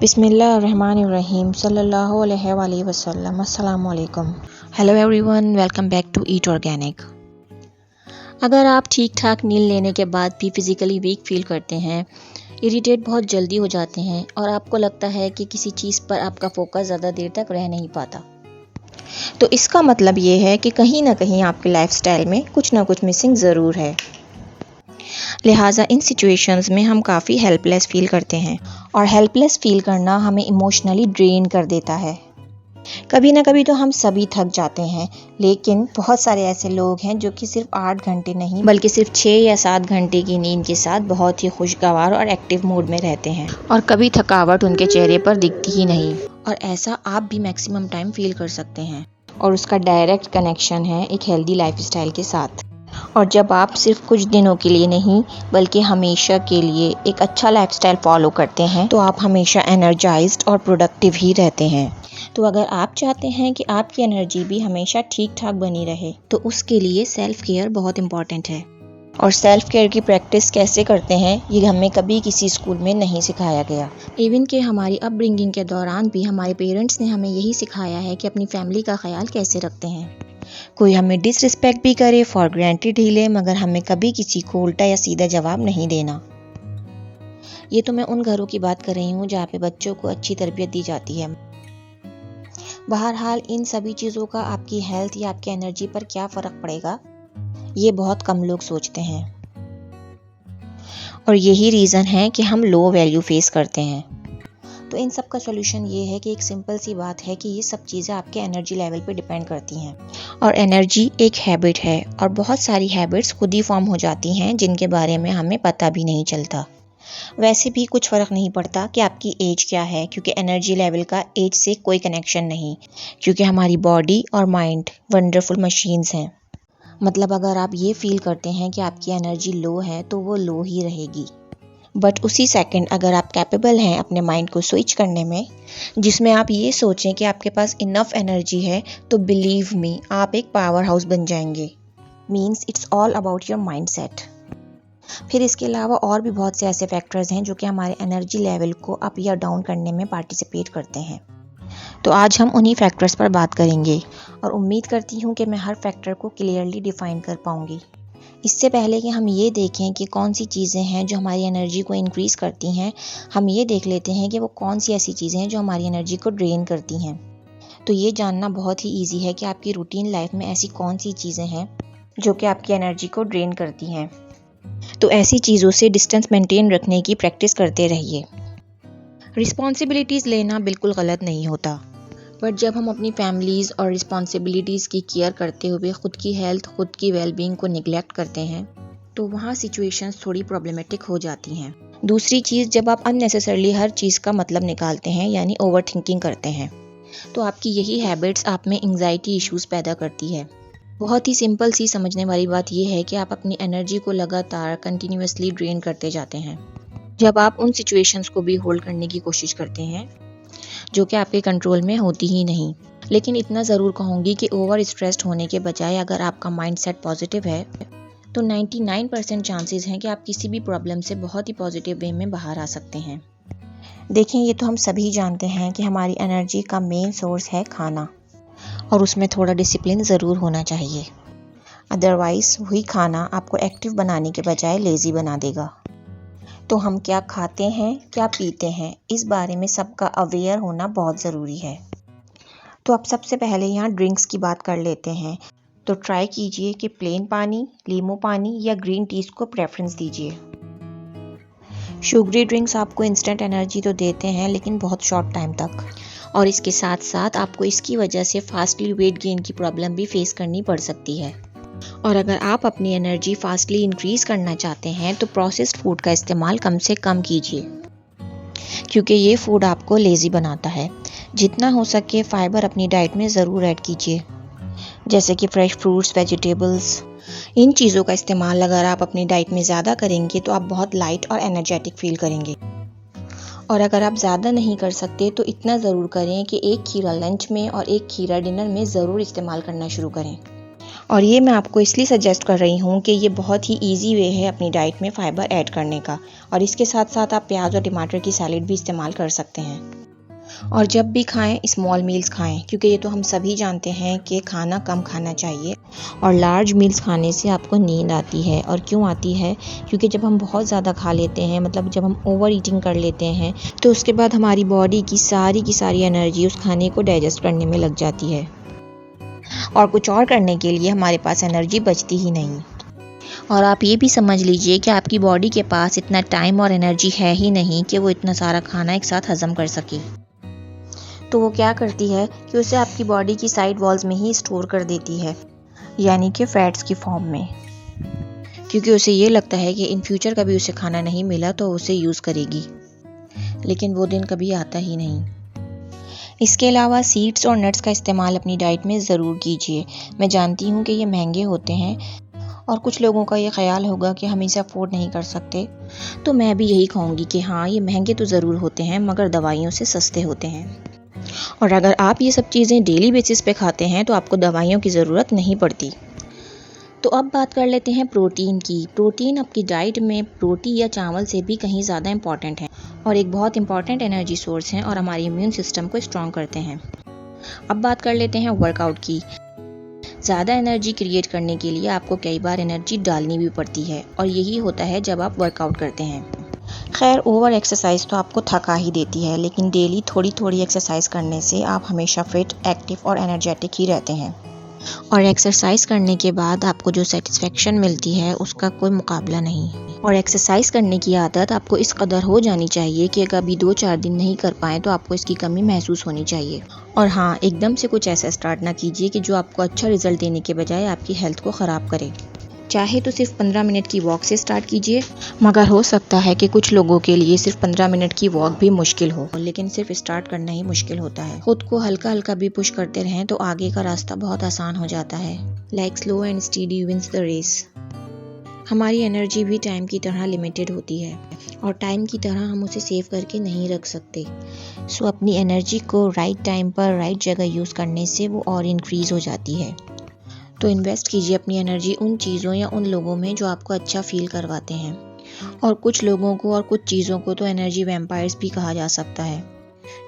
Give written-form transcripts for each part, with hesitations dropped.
बिस्मिल्लाहिर्रहमानिर्रहीम सल्लल्लाहु अलैहि वसल्लम अस्सलामु अलैकुम। Hello everyone, welcome back to eat organic. अगर आप ठीक ठाक नींद लेने के बाद भी फिज़िकली वीक फील करते हैं, इरिटेट बहुत जल्दी हो जाते हैं और आपको लगता है कि किसी चीज़ पर आपका फोकस ज़्यादा देर तक रह नहीं पाता, तो इसका मतलब ये है कि कहीं ना कहीं आपके लाइफस्टाइल में कुछ ना कुछ मिसिंग ज़रूर है। लिहाजा इन सिचुएशंस में हम काफ़ी हेल्पलेस फील करते हैं और हेल्पलेस फील करना हमें इमोशनली ड्रेन कर देता है। कभी ना कभी तो हम सभी थक जाते हैं, लेकिन बहुत सारे ऐसे लोग हैं जो कि सिर्फ 8 घंटे नहीं बल्कि सिर्फ 6 या 7 घंटे की नींद के साथ बहुत ही खुशगवार और एक्टिव मूड में रहते हैं और कभी थकावट उनके चेहरे पर दिखती ही नहीं। और ऐसा आप भी मैक्सिमम टाइम फील कर सकते हैं और उसका डायरेक्ट कनेक्शन है एक हेल्दी लाइफस्टाइल के साथ। और जब आप सिर्फ कुछ दिनों के लिए नहीं बल्कि हमेशा के लिए एक अच्छा लाइफस्टाइल फॉलो करते हैं, तो आप हमेशा एनर्जाइज्ड और प्रोडक्टिव ही रहते हैं। तो अगर आप चाहते हैं कि आपकी एनर्जी भी हमेशा ठीक ठाक बनी रहे, तो उसके लिए सेल्फ केयर बहुत इम्पॉर्टेंट है। और सेल्फ केयर की प्रैक्टिस कैसे करते हैं, ये हमें कभी किसी स्कूल में नहीं सिखाया गया। इवन कि हमारी अपब्रिंगिंग के दौरान भी हमारे पेरेंट्स ने हमें यही सिखाया है कि अपनी फैमिली का ख्याल कैसे रखते हैं। कोई हमें डिसरिस्पेक्ट भी करे, फॉर ग्रांटेड ही ले, मगर हमें कभी किसी को उल्टा या सीधा जवाब नहीं देना। ये तो मैं उन घरों की बात कर रही हूँ जहाँ पे बच्चों को अच्छी तरबियत दी जाती है। बहरहाल इन सभी चीज़ों का आपकी हेल्थ या आपकी एनर्जी पर क्या फ़र्क पड़ेगा, ये बहुत कम लोग सोचते हैं। और यही रीज़न है कि हम लो वैल्यू फेस करते हैं। तो इन सब का सोल्यूशन ये है कि एक सिंपल सी बात है कि ये सब चीज़ें आपके एनर्जी लेवल पे डिपेंड करती हैं। और एनर्जी एक हैबिट है और बहुत सारी हैबिट्स खुद ही फॉर्म हो जाती हैं जिनके बारे में हमें पता भी नहीं चलता। वैसे भी कुछ फ़र्क नहीं पड़ता कि आपकी एज क्या है, क्योंकि एनर्जी लेवल का एज से कोई कनेक्शन नहीं, क्योंकि हमारी बॉडी और माइंड वंडरफुल मशीन्स हैं। मतलब अगर आप ये फील करते हैं कि आपकी एनर्जी लो है तो वो लो ही रहेगी, बट उसी सेकंड अगर आप कैपेबल हैं अपने माइंड को स्विच करने में, जिसमें आप ये सोचें कि आपके पास इनफ एनर्जी है, तो बिलीव मी आप एक पावर हाउस बन जाएंगे। Means it's all about your mind set. फिर इसके अलावा और भी बहुत से ऐसे फैक्टर्स हैं जो कि हमारे एनर्जी लेवल को अप या डाउन करने में पार्टिसिपेट करते हैं। तो आज हम उन्हीं फैक्टर्स पर बात करेंगे और उम्मीद करती हूँ कि मैं हर फैक्टर को क्लियरली डिफाइन कर पाऊँगी। इससे पहले कि हम ये देखें कि कौन सी चीज़ें हैं जो हमारी एनर्जी को इंक्रीज़ करती हैं, हम ये देख लेते हैं कि वो कौन सी ऐसी चीज़ें हैं जो हमारी एनर्जी को ड्रेन करती हैं। तो ये जानना बहुत ही ईजी है कि आपकी रूटीन लाइफ में ऐसी कौन सी चीज़ें हैं जो कि आपकी एनर्जी को ड्रेन करती हैं। तो ऐसी चीज़ों से डिस्टेंस मेंटेन रखने की प्रैक्टिस करते रहिए। रिस्पॉन्सिबिलिटीज़ लेना बिल्कुल गलत नहीं होता, बट जब हम अपनी फैमिलीज़ और रिस्पॉन्सिबिलिटीज़ की केयर करते हुए खुद की हेल्थ, खुद की वेलबींग को निगलेक्ट करते हैं, तो वहाँ सिचुएशंस थोड़ी प्रॉब्लमेटिक हो जाती हैं। दूसरी चीज़, जब आप अननेसेसरली हर चीज़ का मतलब निकालते हैं यानी ओवर थिंकिंग करते हैं, तो आपकी यही हैबिट्स आप में एंग्जाइटी इश्यूज़ पैदा करती है। बहुत ही सिंपल सी समझने वाली बात यह है कि आप अपनी एनर्जी को लगातार कंटिन्यूसली ड्रेन करते जाते हैं जब आप उन सिचुएशंस को भी होल्ड करने की कोशिश करते हैं जो कि आपके कंट्रोल में होती ही नहीं। लेकिन इतना ज़रूर कहूँगी कि ओवर स्ट्रेस्ड होने के बजाय अगर आपका माइंड सेट पॉजिटिव है, तो 99% चांसेस हैं कि आप किसी भी प्रॉब्लम से बहुत ही पॉजिटिव वे में बाहर आ सकते हैं। देखें, ये तो हम सभी जानते हैं कि हमारी एनर्जी का मेन सोर्स है खाना, और उसमें थोड़ा डिसिप्लिन ज़रूर होना चाहिए। अदरवाइज़ वही खाना आपको एक्टिव बनाने के बजाय लेज़ी बना देगा। तो हम क्या खाते हैं, क्या पीते हैं, इस बारे में सबका अवेयर होना बहुत ज़रूरी है। तो अब सबसे पहले यहाँ ड्रिंक्स की बात कर लेते हैं। तो ट्राई कीजिए कि प्लेन पानी, लीमू पानी या ग्रीन टीज़ को प्रेफरेंस दीजिए। शुगरी ड्रिंक्स आपको इंस्टेंट एनर्जी तो देते हैं, लेकिन बहुत शॉर्ट टाइम तक, और इसके साथ साथ आपको इसकी वजह से फास्टली वेट गेन की प्रॉब्लम भी फेस करनी पड़ सकती है। और अगर आप अपनी एनर्जी फास्टली इंक्रीज़ करना चाहते हैं, तो प्रोसेस्ड फूड का इस्तेमाल कम से कम कीजिए, क्योंकि ये फूड आपको लेज़ी बनाता है। जितना हो सके फाइबर अपनी डाइट में ज़रूर ऐड कीजिए, जैसे कि फ्रेश फ्रूट्स, वेजिटेबल्स। इन चीज़ों का इस्तेमाल अगर आप अपनी डाइट में ज़्यादा करेंगे तो आप बहुत लाइट और एनर्जेटिक फील करेंगे। और अगर आप ज़्यादा नहीं कर सकते तो इतना ज़रूर करें कि एक खीरा लंच में और एक खीरा डिनर में ज़रूर इस्तेमाल करना शुरू करें। और ये मैं आपको इसलिए सजेस्ट कर रही हूँ कि ये बहुत ही ईजी वे है अपनी डाइट में फ़ाइबर ऐड करने का। और इसके साथ साथ आप प्याज और टमाटर की सैलेड भी इस्तेमाल कर सकते हैं। और जब भी खाएं स्मॉल मील्स खाएं, क्योंकि ये तो हम सभी जानते हैं कि खाना कम खाना चाहिए और लार्ज मील्स खाने से आपको नींद आती है। और क्यों आती है? क्योंकि जब हम बहुत ज़्यादा खा लेते हैं, मतलब जब हम ओवर ईटिंग कर लेते हैं, तो उसके बाद हमारी बॉडी की सारी एनर्जी उस खाने को डाइजेस्ट करने में लग जाती है और कुछ और करने के लिए हमारे पास एनर्जी बचती ही नहीं। और आप ये भी समझ लीजिए कि आपकी बॉडी के पास इतना टाइम और एनर्जी है ही नहीं कि वो इतना सारा खाना एक साथ हज़म कर सके। तो वो क्या करती है कि उसे आपकी बॉडी की साइड वॉल्स में ही स्टोर कर देती है, यानी कि फैट्स की फॉर्म में, क्योंकि उसे ये लगता है कि इन फ्यूचर कभी उसे खाना नहीं मिला तो उसे यूज़ करेगी, लेकिन वो दिन कभी आता ही नहीं। इसके अलावा सीड्स और नट्स का इस्तेमाल अपनी डाइट में ज़रूर कीजिए। मैं जानती हूँ कि ये महंगे होते हैं और कुछ लोगों का ये ख्याल होगा कि हम इसे अफोर्ड नहीं कर सकते, तो मैं भी यही कहूँगी कि हाँ, ये महंगे तो ज़रूर होते हैं मगर दवाइयों से सस्ते होते हैं। और अगर आप ये सब चीज़ें डेली बेसिस पे खाते हैं तो आपको दवाइयों की ज़रूरत नहीं पड़ती। तो अब बात कर लेते हैं प्रोटीन की। प्रोटीन आपकी डाइट में रोटी या चावल से भी कहीं ज़्यादा इम्पॉर्टेंट है और एक बहुत इंपॉर्टेंट एनर्जी सोर्स है और हमारे इम्यून सिस्टम को स्ट्रॉन्ग करते हैं। अब बात कर लेते हैं वर्कआउट की। ज़्यादा एनर्जी क्रिएट करने के लिए आपको कई बार एनर्जी डालनी भी पड़ती है और यही होता है जब आप वर्कआउट करते हैं। खैर, ओवर एक्सरसाइज तो आपको थका ही देती है, लेकिन डेली थोड़ी थोड़ी एक्सरसाइज करने से आप हमेशा फिट, एक्टिव और एनर्जेटिक ही रहते हैं। और एक्सरसाइज करने के बाद आपको जो सेटिस्फेक्शन मिलती है उसका कोई मुकाबला नहीं। और एक्सरसाइज करने की आदत आपको इस कदर हो जानी चाहिए कि अगर अभी 2-4 दिन नहीं कर पाएँ तो आपको इसकी कमी महसूस होनी चाहिए। और हाँ, एकदम से कुछ ऐसा स्टार्ट ना कीजिए कि जो आपको अच्छा रिजल्ट देने के बजाय आपकी हेल्थ को ख़राब करे। चाहे तो सिर्फ 15 मिनट की वॉक से स्टार्ट कीजिए, मगर हो सकता है कि कुछ लोगों के लिए सिर्फ 15 मिनट की वॉक भी मुश्किल हो, लेकिन सिर्फ स्टार्ट करना ही मुश्किल होता है। खुद को हल्का हल्का भी पुश करते रहें तो आगे का रास्ता बहुत आसान हो जाता है। Like slow and steady wins the race. हमारी एनर्जी भी टाइम की तरह लिमिटेड होती है और टाइम की तरह हम उसे सेव करके नहीं रख सकते। सो अपनी एनर्जी को राइट टाइम पर राइट जगह यूज़ करने से वो और इंक्रीज़ हो जाती है। तो इन्वेस्ट कीजिए अपनी एनर्जी उन चीज़ों या उन लोगों में जो आपको अच्छा फील करवाते हैं। और कुछ लोगों को और कुछ चीज़ों को तो एनर्जी वैम्पायर्स भी कहा जा सकता है,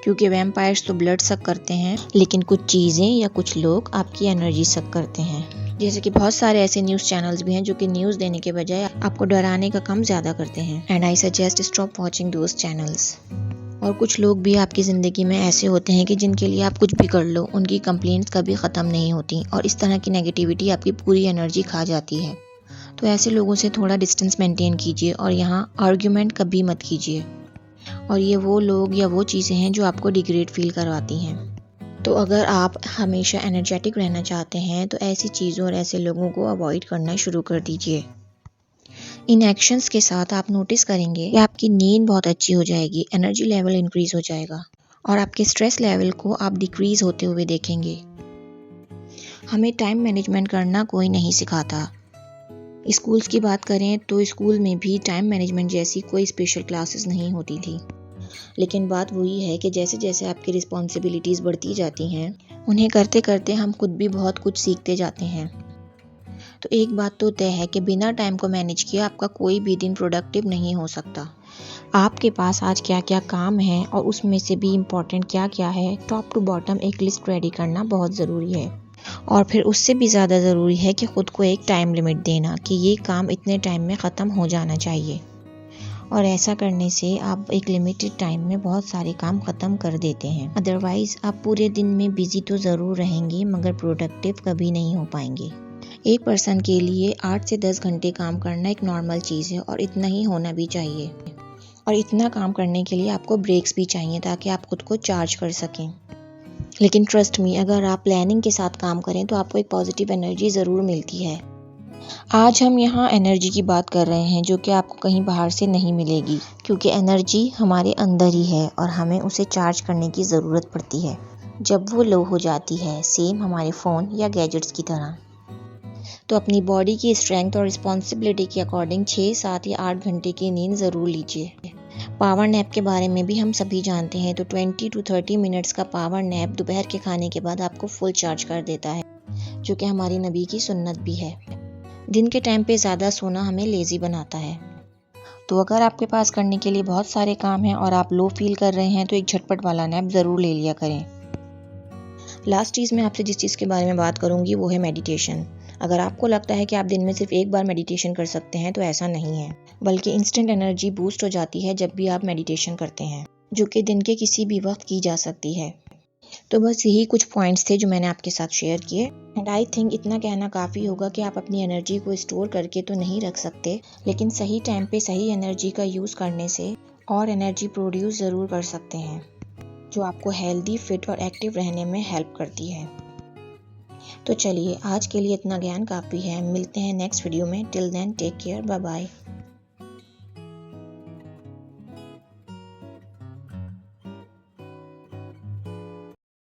क्योंकि वैम्पायर्स तो ब्लड सक करते हैं, लेकिन कुछ चीज़ें या कुछ लोग आपकी एनर्जी सक करते हैं। जैसे कि बहुत सारे ऐसे न्यूज़ चैनल्स भी हैं जो कि न्यूज़ देने के बजाय आपको डराने का काम ज़्यादा करते हैं। And I suggest stop watching those channels. और कुछ लोग भी आपकी ज़िंदगी में ऐसे होते हैं कि जिनके लिए आप कुछ भी कर लो उनकी कंप्लेंट्स कभी ख़त्म नहीं होती और इस तरह की नेगेटिविटी आपकी पूरी एनर्जी खा जाती है। तो ऐसे लोगों से थोड़ा डिस्टेंस मेंटेन कीजिए और यहाँ आर्ग्यूमेंट कभी मत कीजिए। और ये वो लोग या वो चीज़ें हैं जो आपको डिग्रेड फील करवाती हैं। तो अगर आप हमेशा एनर्जेटिक रहना चाहते हैं तो ऐसी चीज़ों और ऐसे लोगों को अवॉइड करना शुरू कर दीजिए। इन एक्शंस के साथ आप नोटिस करेंगे कि आपकी नींद बहुत अच्छी हो जाएगी, एनर्जी लेवल इंक्रीज़ हो जाएगा और आपके स्ट्रेस लेवल को आप डिक्रीज़ होते हुए देखेंगे। हमें टाइम मैनेजमेंट करना कोई नहीं सिखाता। स्कूल्स की बात करें तो स्कूल में भी टाइम मैनेजमेंट जैसी कोई स्पेशल क्लासेस नहीं होती थी, लेकिन बात वही है कि जैसे जैसे आपकी रिस्पॉन्सिबिलिटीज़ बढ़ती जाती हैं, उन्हें करते करते हम खुद भी बहुत कुछ सीखते जाते हैं। तो एक बात तो तय है कि बिना टाइम को मैनेज किए आपका कोई भी दिन प्रोडक्टिव नहीं हो सकता। आपके पास आज क्या क्या काम है और उसमें से भी इम्पोर्टेंट क्या क्या है, टॉप टू बॉटम एक लिस्ट रेडी करना बहुत ज़रूरी है। और फिर उससे भी ज़्यादा ज़रूरी है कि ख़ुद को एक टाइम लिमिट देना कि ये काम इतने टाइम में ख़त्म हो जाना चाहिए। और ऐसा करने से आप एक लिमिटेड टाइम में बहुत सारे काम ख़त्म कर देते हैं। अदरवाइज़ आप पूरे दिन में बिज़ी तो ज़रूर रहेंगे मगर प्रोडक्टिव कभी नहीं हो पाएंगे। एक पर्सन के लिए 8 से 10 घंटे काम करना एक नॉर्मल चीज़ है और इतना ही होना भी चाहिए। और इतना काम करने के लिए आपको ब्रेक्स भी चाहिए ताकि आप खुद को चार्ज कर सकें। लेकिन ट्रस्ट मी, अगर आप प्लानिंग के साथ काम करें तो आपको एक पॉजिटिव एनर्जी ज़रूर मिलती है। आज हम यहाँ एनर्जी की बात कर रहे हैं जो कि आपको कहीं बाहर से नहीं मिलेगी, क्योंकि एनर्जी हमारे अंदर ही है और हमें उसे चार्ज करने की ज़रूरत पड़ती है जब वो लो हो जाती है, सेम हमारे फ़ोन या गैजेट्स की तरह। तो अपनी बॉडी की स्ट्रेंथ और रिस्पॉन्सिबिलिटी के अकॉर्डिंग 6, 7 या 8 घंटे की नींद ज़रूर लीजिए। पावर नैप के बारे में भी हम सभी जानते हैं, तो 20 to 30 मिनट्स का पावर नैप दोपहर के खाने के बाद आपको फुल चार्ज कर देता है। जो कि हमारी नबी की सुन्नत भी है। दिन के टाइम पे ज़्यादा सोना हमें लेज़ी बनाता है। तो अगर आपके पास करने के लिए बहुत सारे काम हैं और आप लो फील कर रहे हैं तो एक झटपट वाला नैप ज़रूर ले लिया करें। लास्ट चीज़ मैं आपसे जिस चीज़ के बारे में बात करूँगी वो है मेडिटेशन। अगर आपको लगता है कि आप दिन में सिर्फ एक बार मेडिटेशन कर सकते हैं तो ऐसा नहीं है, बल्कि इंस्टेंट एनर्जी बूस्ट हो जाती है जब भी आप मेडिटेशन करते हैं, जो कि दिन के किसी भी वक्त की जा सकती है। तो बस यही कुछ पॉइंट्स थे जो मैंने आपके साथ शेयर किए। एंड आई थिंक इतना कहना काफ़ी होगा कि आप अपनी एनर्जी को स्टोर करके तो नहीं रख सकते, लेकिन सही टाइम पे सही एनर्जी का यूज़ करने से और एनर्जी प्रोड्यूस ज़रूर कर सकते हैं, जो आपको हेल्दी, फिट और एक्टिव रहने में हेल्प करती है। तो चलिए आज के लिए इतना ज्ञान काफ़ी है। मिलते हैं नेक्स्ट वीडियो में। Till then take care, bye bye.